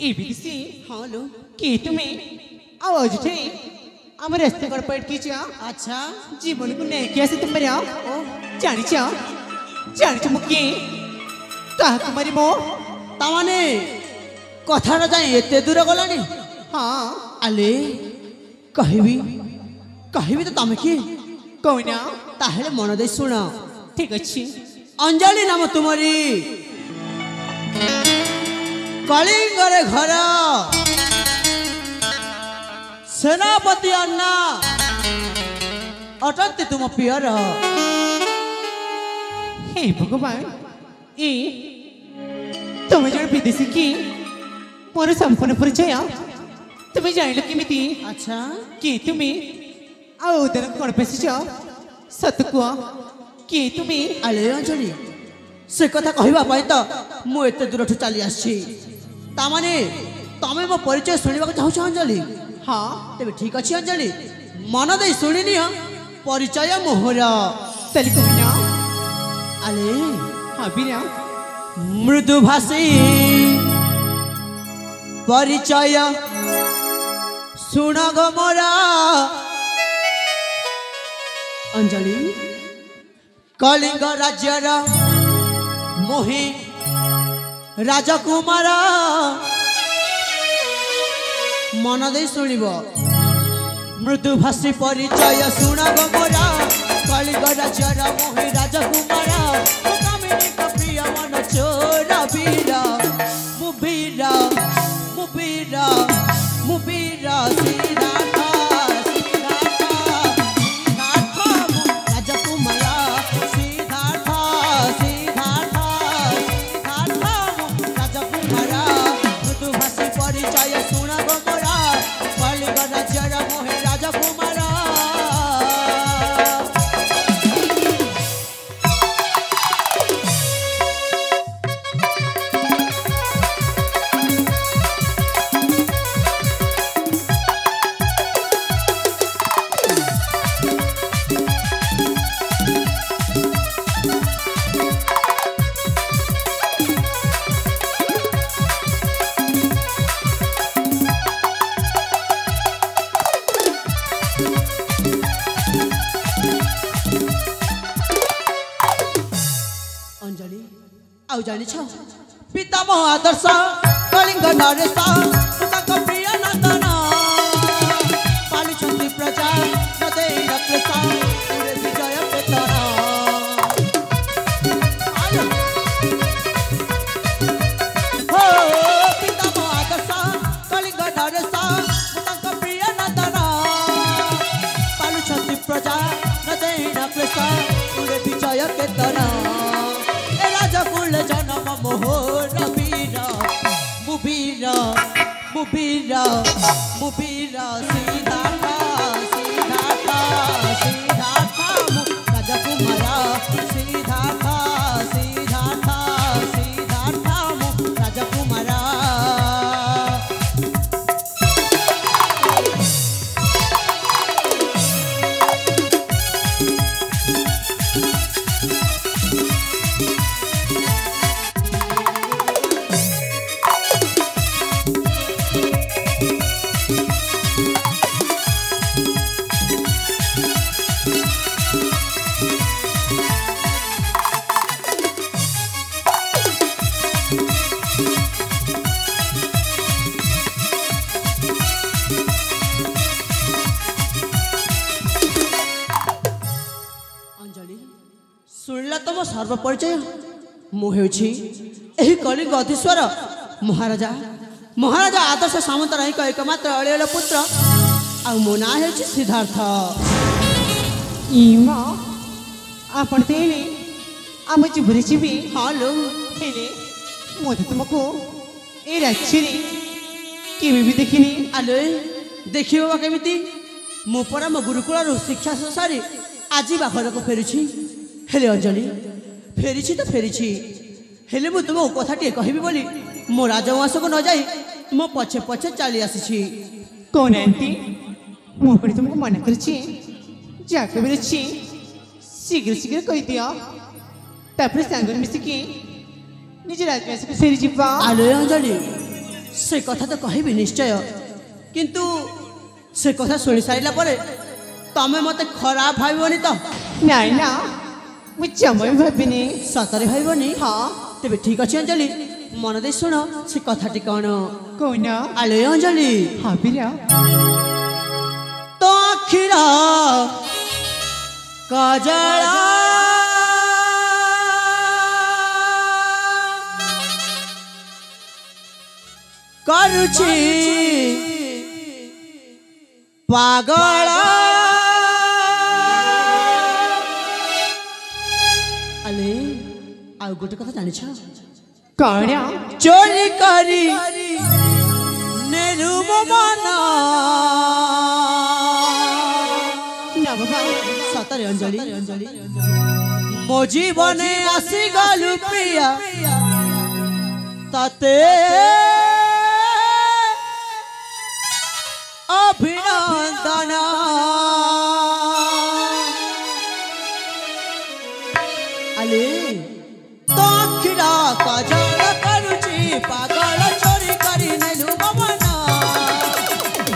ABC hello के तुम्हें आवाज उठे আমার রাস্তা কর পেট কি চা আচ্ছা জীবন কো নে কি আছে তুমি ও জানি মুকি কাহ তোমারি মো তামানে কথাটা যাই এতে দূর গলানি হ্যাঁ আলে কহিবি তো তুমি কি কইনা তাহলে মন দেই শুণ ঠিক আছে অঞ্জলি নাম তোমারি কলিঙ্গরে ঘর सेनापति अन्ना अटंती तुम पियर हे भगवान ए तुम्हें जन विदेशी की मोर संपूर्ण परिचय तुम्हें जान किमिति अच्छा कि तुम्हें आ उदर कोन पेसिछ सतकुआ कि तुम्हें आले अंजलि से कथा कहबा पई त मु एते दूर ठु चली आछि ता माने तमे मो परिचय सुनिबा चाहू छ अंजलि हाँ तेरे ठीक अच्छी अंजलि मन दे शुणिनी परिचय मोहरा तली कहना आले हाँ बिना मृदुभाषी परिचय शुण गो मोरा अंजलि कलिंग राज्यर मोहि राजकुमार मन दे शुणव मृदुभाषी परिचय शुण गो मोरा कलिंग राज्यर मोहि राजकुमार प्रिय मन चोर वीरा मुबीरा मुबीरा मुबीरा सिद्धार्थ राजकुमार सिद्धार्थ सिद्धार्थ सिद्धार्थ राजकुमार मृदुभाषी परिचय शुण गो मोरा कलिंग राज्यर मोहि राजकुमार जानी छो पितामह आदर्श कलिंग नरेश प्रिय नंदन पालिछंती प्रजा नदे रक्ष पूरे विजय पेतन हो पितामह आदर्श कलिंग नरेश प्रिय नंदन पालिछंती प्रजा नदे रक्ष पूरे विजय पेतन जनम मोहर वीरा मुबीरा मुबीरा मुबीरा सिद्धार्थ सिद्धार्थ सिद्धार्थ राजकुमार सिद्धार्थ सिद्धार्थ सिद्धार्थ राजकुमार सर्व परिचय मुझे कलिंग अधीश्वर महाराजा महाराजा आदर्श सामंत राही एकमात्र अड़ियल पुत्र आ मो ना है सिद्धार्थ आपण तेले आम जीवरे जीवी हाँ लो हेले मत तुमको ए राज्य केवे भी देखिनी आलो देखिबा केमिति मो परा मो गुरुकुल शिक्षा सारी आज बाखर को फेरी हेले अंजलि फेरी तो फेरी हेले मु तुम कथा टे कहबी बोली मो राजवंश को न जाई मो पछे पछे चली आसी कौन आंटी मो तुमको मना करछि ଯାହା କହିବାର ଅଛି ଶୀଘ୍ର ଶୀଘ୍ର କହିଦିଅ ତାପରେ ସାଙ୍ଗରେ ମିଶିକି ନିଜ ରାଜବାସକୁ ଫେରିଯିବା। ଆଲୋ ଅଞ୍ଜଳି ସେ କଥା ତ କହିବି ନିଶ୍ଚୟ, କିନ୍ତୁ ସେ କଥା ଶୁଣି ସାରିଲା ପରେ ତମେ ମତେ ଖରାପ ଭାବିବନି ତ? ନାଇଁ ନା ମୁଁ ଜମା ବି ଭାବିନି। ସତରେ ଭାବିବନି? ହଁ ତେବେ ଠିକ ଅଛି ଅଞ୍ଜଳି, ମନ ଦେଇ ଶୁଣ ସେ କଥାଟି କ'ଣ। କହୁନ। ଆଲୋ ଅଞ୍ଜଳି ହଁ ପିଲା। ତ ଆଖିର କାଜଳ କରୁଛି ପାଗଳ। ଆଲେ ଆଉ ଗୋଟେ କଥା ଜାଣିଛ? କ'ଣ? ଚୋରି କରି ନେଲୁ ମୋ ମନ। ନା ବାବା ସତରେ ଅଞ୍ଜଳି ମୋ ଜୀବନେ ଆସିଗଲୁ ପ୍ରିୟା ତତେ ଅଭିନନ୍ଦନ। ଆଲେ ତ ଆଖିର କାଜଳ କରୁଛି ପାଗଳ ଚୋରି କରି ନେଲୁ ମୋ ମନ।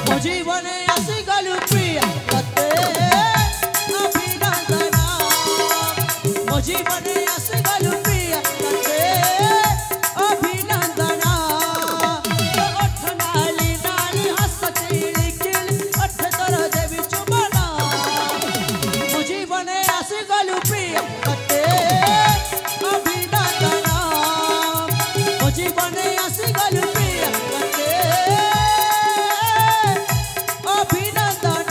ମୋ ଜୀବନେ ଆସିଗଲୁ ପ୍ରିୟା ତତେ ଅଭିନନ୍ଦନ। ମୋ ଜୀବନେ ଆସିଗଲୁ ପ୍ରିୟା ତତେ ଅଭିନନ୍ଦନ। ଓଠ ନାଲି ନାଲି ହସ ଚିଳି କିଳି ଓଠ ତୋର ଦେବି ଚୁମ୍ବନ। ମୋ ଜୀବନେ ଆସିଗଲୁ ପ୍ରିୟା ତତେ ଅଭିନନ୍ଦନ। ମୋ ଜୀବନେ ଆସିଗଲୁ ପ୍ରିୟା ତତେ ଅଭିନନ୍ଦନ।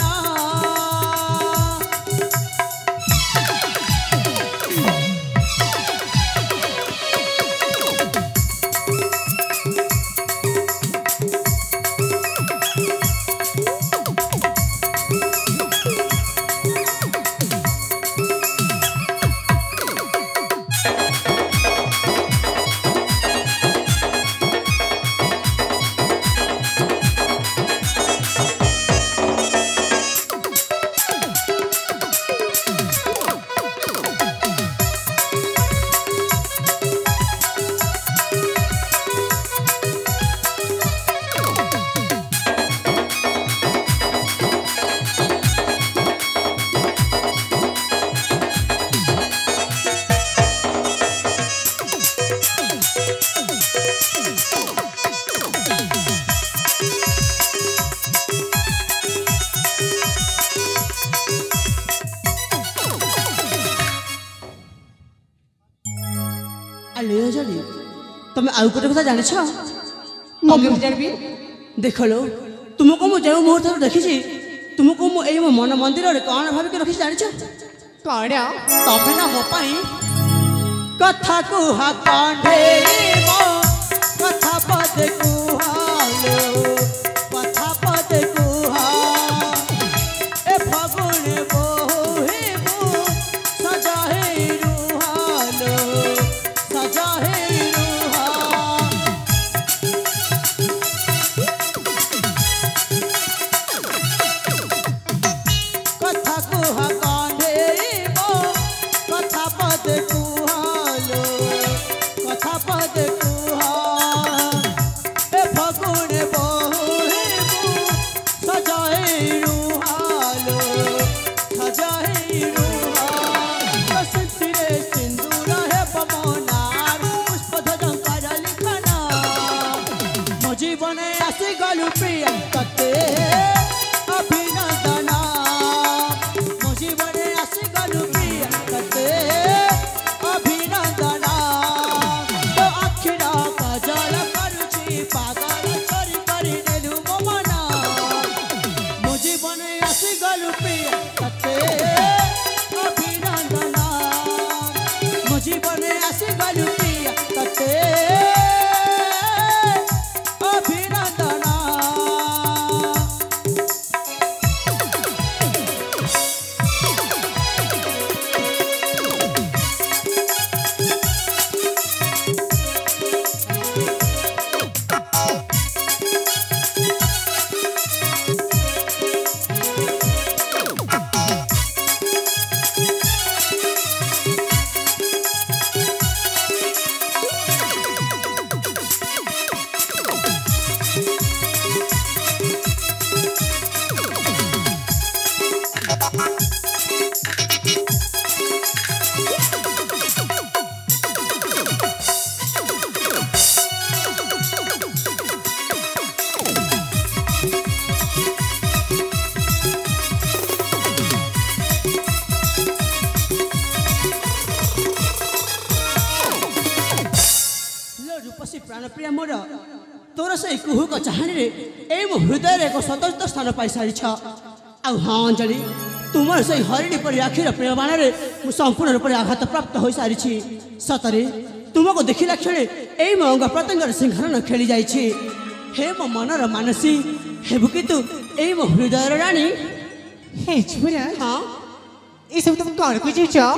ଆଲୋ ଅଞ୍ଜଳି ତମେ ଆଉ ଗୋଟେ କଥା ଜାଣିଛ? ମୁଁ କେମିତି ଜାଣିବି? ଦେଖଲୋ ତୁମକୁ ମୁଁ ଯେଉଁ ମୁହୂର୍ତ୍ତରେ ଦେଖିଛି ତୁମକୁ ମୁଁ ଏଇ ମୋ ମନ ମନ୍ଦିରରେ କ'ଣ ଭାବିକି ରଖିଛି ଜାଣିଛ? କ'ଣ? ତମେ ନା ମୋ ପାଇଁ କଥା କୁହା କଣ୍ଢେଇ ମୋ କଥା ପଦେ କୁହାଲୋ କଥା ପଦେ କୁହା। ଏ ଫଗୁଣେ ବୋହିବୁ ସଜା ହେଇ ରୁହାଲୋ ସଜା ହେଇ ରୁହା। କଥା କୁହା କଣ୍ଢେଇ ମୋ କଥା ପଦେ କୁହାଲୋ କଥା ପଦେ କୁହା। ଏ ଫଗୁଣେ ବୋହିବୁ ସଜା ହେଇ ରୁହାଲୋ ସଜା ହେଇ ରୁହା। ବସନ୍ତୀରେ ସିନ୍ଦୁର ହେବ ମୋ ନାଁର ପୁଷ୍ପ ଧ୍ୱଜଙ୍କର ଲିଖନ। ମୋ ଜୀବନେ ଆସିଗଲୁ ପ୍ରିୟା ତତେ ଅଭିନନ୍ଦନ। ମୋ ଜୀବନେ ଆସିଗଲୁ ପ୍ରିୟା ତତେ रूपसी प्राणप्रिया मोर तोर से कुहुक चाहनी ए मो हृदय एक स्वतंत्र स्थान पाई सारी आ हाँ अंजलि तुमर से हरिणी परी आखिर प्रेम बाण में संपूर्ण रूप से आघात प्राप्त हो सारी सतरे तुमको देखला क्षण ए मो अंग प्रत्यंग सिंहासन खेली जाइए हे मो मनर मानसी हेबु कि तू ए मो हृदय राणी हे छुरा हाँ ये सब तुम कौन को जीवो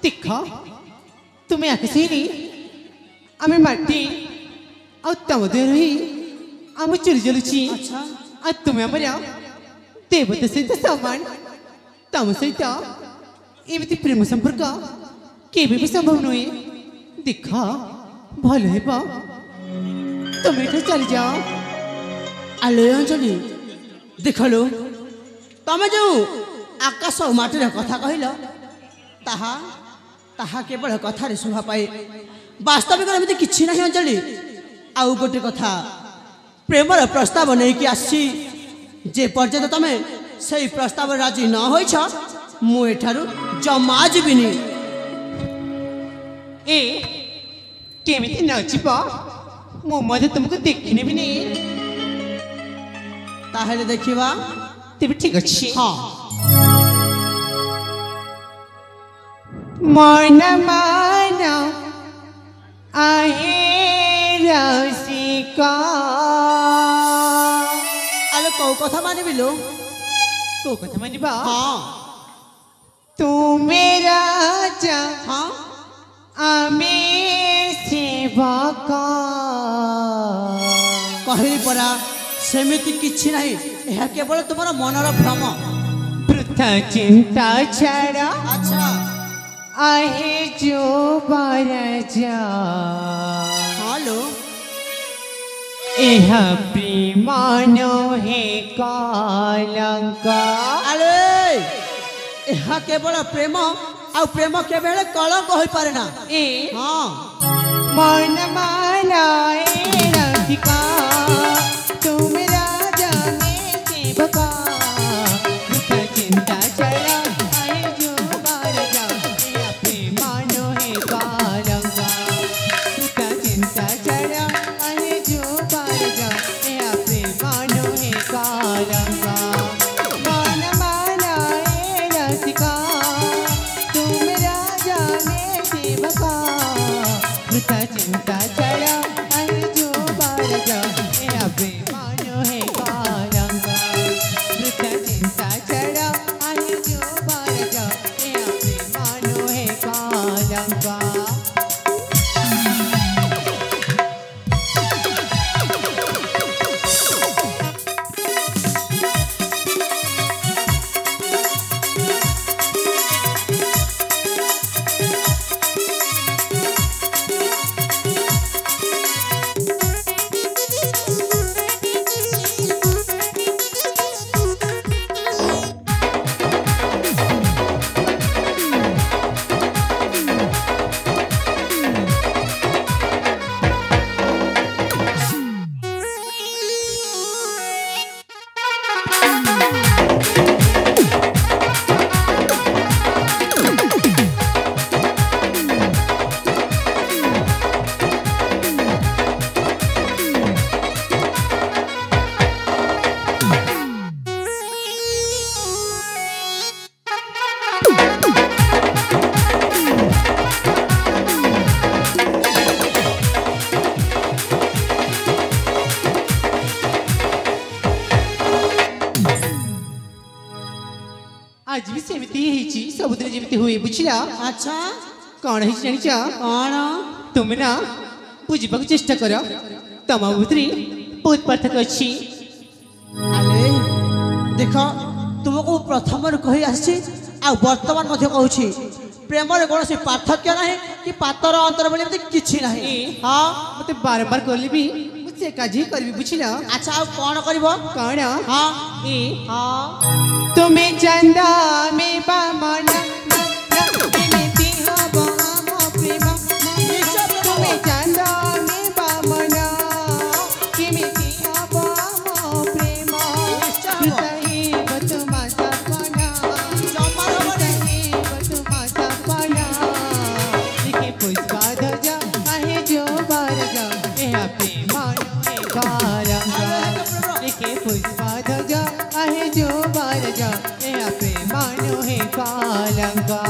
देखो तुम्हें आकसीनी आमे माटी आ तम देही आमे चली चलुची अच्छा आ तुम्हें हमरा देवता सहित समान तम सहित एमती प्रेम संपर्क केबे भी संभव नुहे देखा भल हेबा तुम एठा चली जाओ आलो अंजलि देखलो तमे जो आकाश और माटीर कथा कहल ताहा ताहा केवल कथार शोभा पाए वास्तविक एमती किसी ना अंजलि आउ गोटे कथा प्रेमर प्रस्ताव नहीं कि आसी जे पर्यंत तमे से प्रस्ताव राजी न होइछ मु एठारु जमा जीविनी ए केमिति न जीवा मो मजे तुमको देखने भी नहीं ताहेले देखिबा तेबे ठीक अछि हाँ मन माना आहे रसिका आलो कौ कथा मानिबि लो को कथा मानिबा हाँ तू मेरा जा हाँ आमे सेवका कहली परा सेमिति किछि नाही यह केवल तुमर मनर भ्रम वृथा चिंता छाड़ा अच्छा आहे जो बरजा हेलो एह प्रेमानो हे कालंका अरे यह केवल प्रेम आ प्रेम केवल कलंक होई पारे ना ए हाँ मन माना ए रसिका तुम राजा में सेवका वृथा चिंता छाड़ा आहे जो बरजा एह प्रेमानो हे कालंका वृथा चिंता छाड़ा आहे जो बरजा एह प्रेमानो हे कालंका मन माना ए रसिका तुम राजा में सेवका वृथा चिंता छाड़ा आहे जो बरजा एह प्रेमानो हे कालंका वृथा चिंता छाड़ा आहे जो बरजा एह प्रेमानो हे कालंका आज भी सेमती ହେଇଛି ସବୁଦିନ ଯେମିତି ହୁଏ ବୁଝିଲା अच्छा କଣ ହେଇଛି ଜାଣିଛ कौन ତୁମେ ନା ବୁଝିବାକୁ ଚେଷ୍ଟା କର ତମ ଭିତରେ ବହୁତ ପାର୍ଥକ୍ୟ ଅଛି अरे देख तुमको प्रथम कही आसी आ वर्तमान मध्य कहूँ प्रेमर कौन पार्थक्य ना कि पातर अंतर बोली किसी ना हाँ ମତେ ବାରମ୍ବାର କହିଲେ ବି ମୁଁ ସେ କାଜି କରିବି ବୁଝିଲା अच्छा आ कौन कर କଣ हाँ ଏ हाँ तुम्हें चंदा में बामना एमिति हब आम प्रेम तुम्हें चंदा में बामना एमिति हब आम प्रेम हृदय तुम सपना हृदय तुम सपना लिखे पुष्पा ध्वजा आहे जो बारगा यह प्रेमानो कारंगा लिखे पुष्पा ध्वजा आहे जो बारगा यह प्रेमानो है कालंगा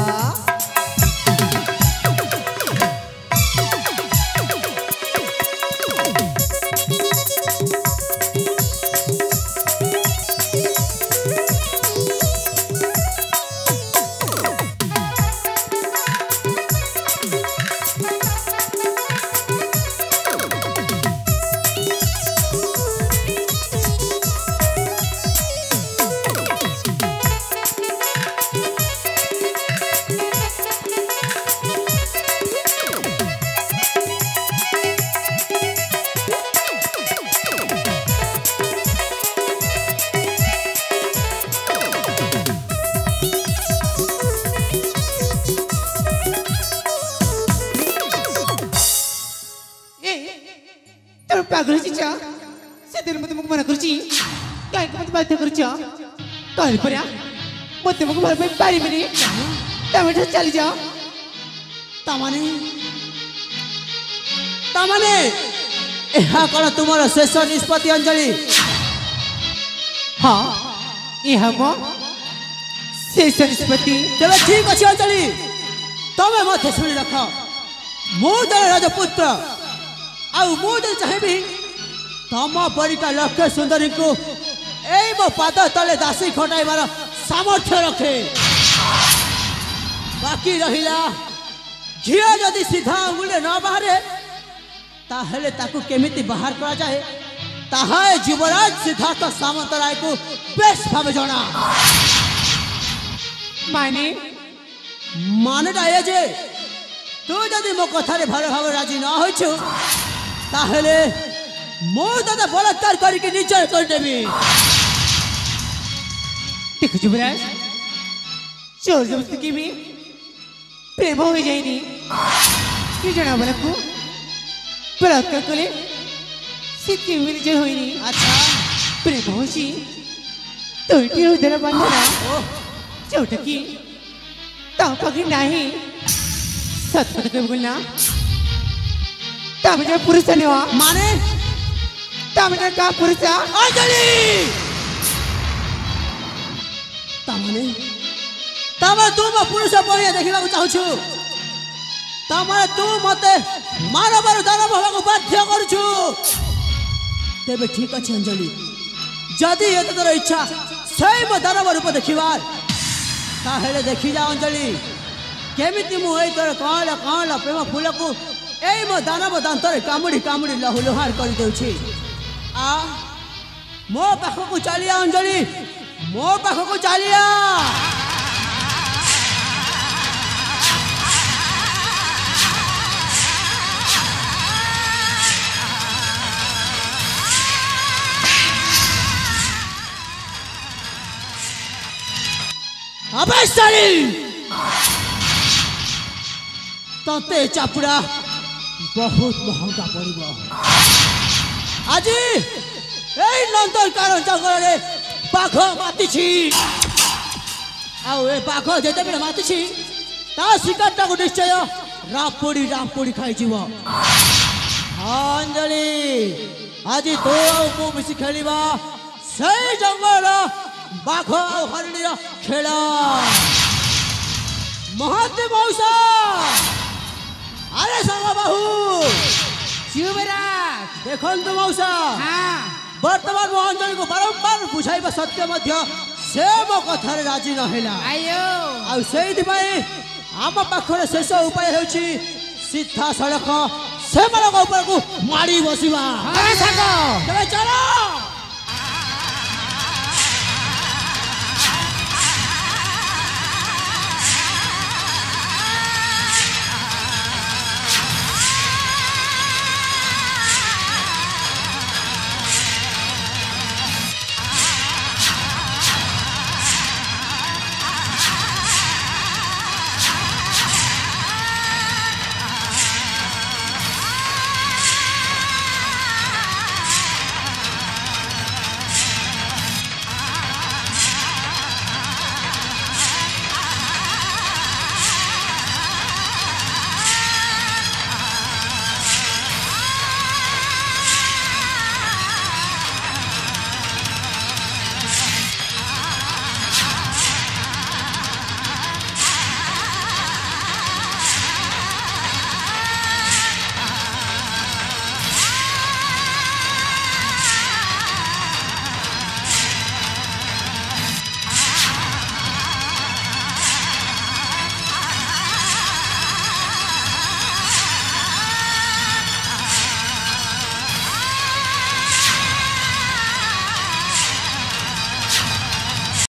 पागल चिचा से दिन मत मुख मना करची काय मत बात करचा काल पर्या मत मुख भर पे पारी मिनी टमाटर चली जा तामाने तामाने ଏହା କଣ ତୁମର ଶେଷ ନିଷ୍ପତ୍ତି ଅଞ୍ଜଳି? हाँ ये हम शेष निष्पत्ति ତେବେ ଠିକ ଅଛି ଅଞ୍ଜଳି ତମେ ମଧ୍ୟ ଶୁଣି ରଖ ମୁଁ ଜଣେ ରାଜପୁତ୍ର ଆଉ ମୁଁ ଯଦି ଚାହିଁବି ତମ ପରିକା ଲକ୍ଷ୍ୟ ସୁନ୍ଦରୀଙ୍କୁ ଏଇ ମୋ ପାଦ ତଳେ ଦାସୀ ଖଟାଇବାର ସାମର୍ଥ୍ୟ ରଖେ ବାକି ରହିଲା ଝିଅ ଯଦି ସିଧା ଆଙ୍ଗୁଳିରେ ନ ବାହାରେ ତାହେଲେ ତାକୁ କେମିତି ବାହାର କରାଯାଏ ତାହା ଏ ଯୁବରାଜ ସିଦ୍ଧାର୍ଥ ସାମନ୍ତରାୟକୁ ବେଶ ଭାବେ ଜଣା माने ମାନେଟା ଏ ଯେ ତୁ ଯଦି ମୋ କଥାରେ ଭଲ ଭାବରେ ରାଜି ନ ହୋଇଛୁ ତାହେଲେ ମୁଁ ତତେ ବଳାତ୍କାର କରିକି ନିଜର କରିଦେବି देखो युवराज चोर जबरदस्ती की भी प्रेम हो जाएगी कि जना वाला को बलात्कार कले सिद्धि मिल जाए होइनी अच्छा प्रेम हो जी तो इटी उधर बंधना चौटकी ता पकड़ी नहीं सत पत के बोलना ता मुझे पुरुष ने वा माने ता मुझे का पुरुष अंजलि तामाने तामा तू म पुरुष बनिया देखिବାକୁ ଚାହୁଁଛୁ तामाने तू मते मानवर दानव ହେବାକୁ ବାଧ୍ୟ କରୁଛୁ ତେବେ ଠିକ ଅଛି अंजलि ଯଦି ଏତେ ତୋର ଇଚ୍ଛା ସେଇ ମୋ ଦାନବ ରୂପ ଦେଖିବାର ତାହେଲେ ଦେଖି ଯା अंजलि କେମିତି ମୁଁ ଏଇ ତୋର କଅଁଳ କଅଁଳ ପ୍ରେମ ଫୁଲକୁ ଏଇ ମୋ ଦାନବ ଦାନ୍ତରେ କାମୁଡ଼ି କାମୁଡ଼ି ଲହୁ ଲୁହାର କରିଦେଉଛି आ ମୋ ପାଖକୁ ଚାଲିଆ अंजलि ମୋ ପାଖକୁ ଚାଲିଆ अबे साली तते चापुड़ा बहुत महंगा पड़ब आज এই নন্দনকানন জঙ্গলরে বাঘ মাতিছি ଆଉ ଏ ବାଘ ଯେତେବେଳେ ମାତିଛି ତା ଶିକାରଟାକୁ ନିଶ୍ଚୟ ରାମ୍ପୋଡ଼ି ଖାଇଯିବ अंजलि ଆଜି ତୁ ଆଉ ମୁଁ ମିଶି ଖେଳିବା ସେଇ ଜଙ୍ଗଲର ବାଘ ଆଉ ହରିଣୀର ଖେଳ ମହାନ୍ତି ମଉସା ଆରେ ସାଙ୍ଗ ବାହୁ युवराज ଦେଖନ୍ତୁ ମଉସା हाँ ବର୍ତ୍ତମାନ ମୋ ଅଞ୍ଜଳିକୁ ବାରମ୍ବାର ବୁଝାଇବା ସତ୍ତ୍ୱେ ମଧ୍ୟ ସେ ମୋ କଥାରେ ରାଜି ନ ହେଲା आयो ଆଉ ସେଇଥିପାଇଁ ଆମ ପାଖରେ ଶେଷ ଉପାୟ ହେଉଛି ସିଧାସଳଖ ସେମାନଙ୍କ ଉପରକୁ ମାଡ଼ି ବସିବା हाँ सागो ତେବେ ଚାଲ